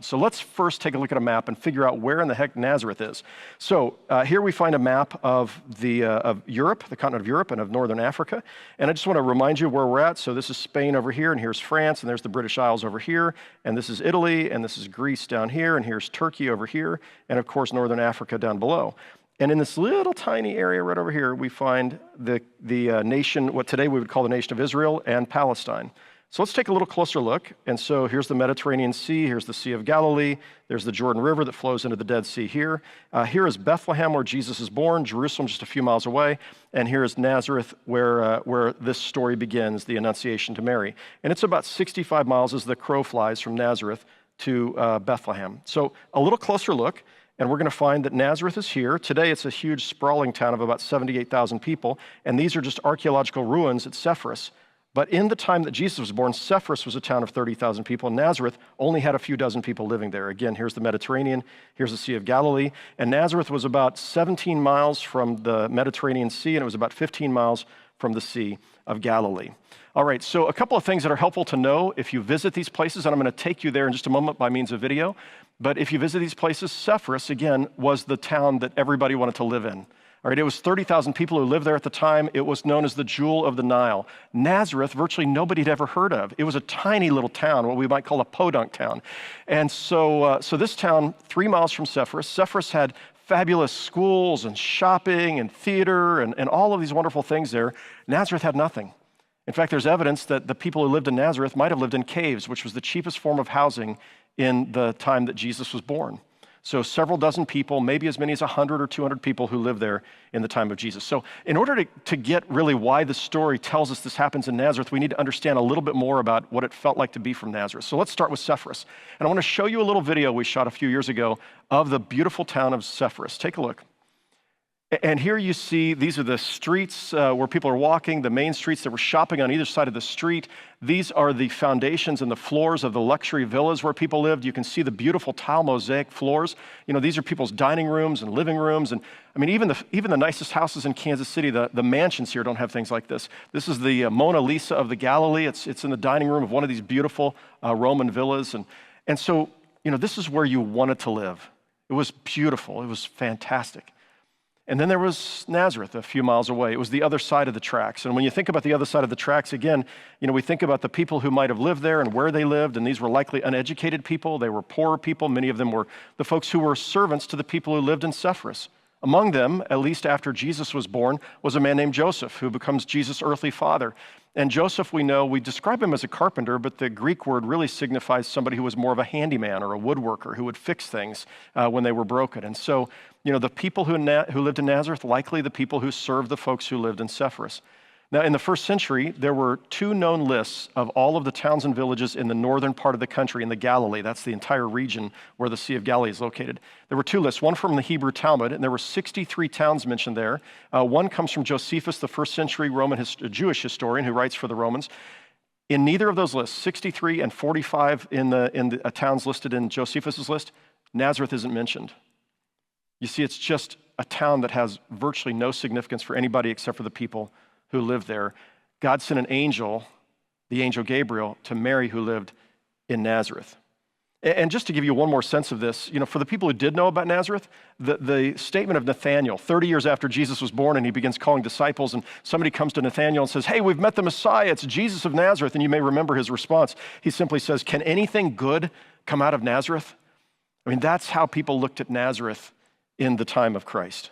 So let's first take a look at a map and figure out where in the heck Nazareth is. So here we find a map of Europe, the continent of Europe and of northern Africa. And I just want to remind you where we're at. So this is Spain over here, and here's France, and there's the British Isles over here, and this is Italy, and this is Greece down here, and here's Turkey over here, and of course northern Africa down below. And in this little tiny area right over here, we find the nation, what today we would call the nation of Israel and Palestine. So let's take a little closer look. And so here's the Mediterranean Sea, here's the Sea of Galilee, there's the Jordan River that flows into the Dead Sea here. Here is Bethlehem, where Jesus is born, Jerusalem just a few miles away, and here is Nazareth, where this story begins, the Annunciation to Mary. And it's about 65 miles as the crow flies from Nazareth to Bethlehem. So a little closer look, and we're going to find that Nazareth is here. Today it's a huge sprawling town of about 78,000 people, and these are just archaeological ruins at Cephalus. But in the time that Jesus was born, Cephalus was a town of 30,000 people, and Nazareth only had a few dozen people living there. Again, here's the Mediterranean, here's the Sea of Galilee, and Nazareth was about 17 miles from the Mediterranean Sea, and it was about 15 miles from the Sea of Galilee. All right, so a couple of things that are helpful to know if you visit these places, and I'm going to take you there in just a moment by means of video, but if you visit these places, Cephalus, again, was the town that everybody wanted to live in. All right, it was 30,000 people who lived there at the time. It was known as the Jewel of the Nile. Nazareth, virtually nobody had ever heard of. It was a tiny little town, what we might call a podunk town. And so this town, 3 miles from Cephalus had fabulous schools and shopping and theater and all of these wonderful things there. Nazareth had nothing. In fact, there's evidence that the people who lived in Nazareth might have lived in caves, which was the cheapest form of housing in the time that Jesus was born. So several dozen people, maybe as many as 100 or 200 people who lived there in the time of Jesus. So in order to get really why the story tells us this happens in Nazareth, we need to understand a little bit more about what it felt like to be from Nazareth. So let's start with Cephalus. And I want to show you a little video we shot a few years ago of the beautiful town of Cephalus. Take a look. And here you see, these are the streets where people are walking, the main streets that were shopping on either side of the street. These are the foundations and the floors of the luxury villas where people lived. You can see the beautiful tile mosaic floors. You know, these are people's dining rooms and living rooms. And I mean, even the nicest houses in Kansas City, the mansions here don't have things like this. This is the Mona Lisa of the Galilee. It's in the dining room of one of these beautiful Roman villas. And so, you know, this is where you wanted to live. It was beautiful. It was fantastic. And then there was Nazareth a few miles away. It was the other side of the tracks. And when you think about the other side of the tracks, again, you know, we think about the people who might have lived there and where they lived, and these were likely uneducated people. They were poorer people. Many of them were the folks who were servants to the people who lived in Cephalus. Among them, at least after Jesus was born, was a man named Joseph, who becomes Jesus' earthly father. And Joseph, we know, we describe him as a carpenter, but the Greek word really signifies somebody who was more of a handyman or a woodworker who would fix things when they were broken. And so, you know, the people who lived in Nazareth, likely the people who served the folks who lived in Cephalus. Now, in the first century, there were 2 known lists of all of the towns and villages in the northern part of the country, in the Galilee. That's the entire region where the Sea of Galilee is located. There were 2 lists, one from the Hebrew Talmud, and there were 63 towns mentioned there. One comes from Josephus, the first century Jewish historian who writes for the Romans. In neither of those lists, 63 and 45 in the towns listed in Josephus's list, Nazareth isn't mentioned. You see, it's just a town that has virtually no significance for anybody except for the people who lived there. God sent an angel, the angel Gabriel, to Mary who lived in Nazareth. And just to give you one more sense of this, you know, for the people who did know about Nazareth, the statement of Nathanael, 30 years after Jesus was born and he begins calling disciples, and somebody comes to Nathanael and says, "Hey, we've met the Messiah, it's Jesus of Nazareth." And you may remember his response. He simply says, "Can anything good come out of Nazareth?" I mean, that's how people looked at Nazareth in the time of Christ.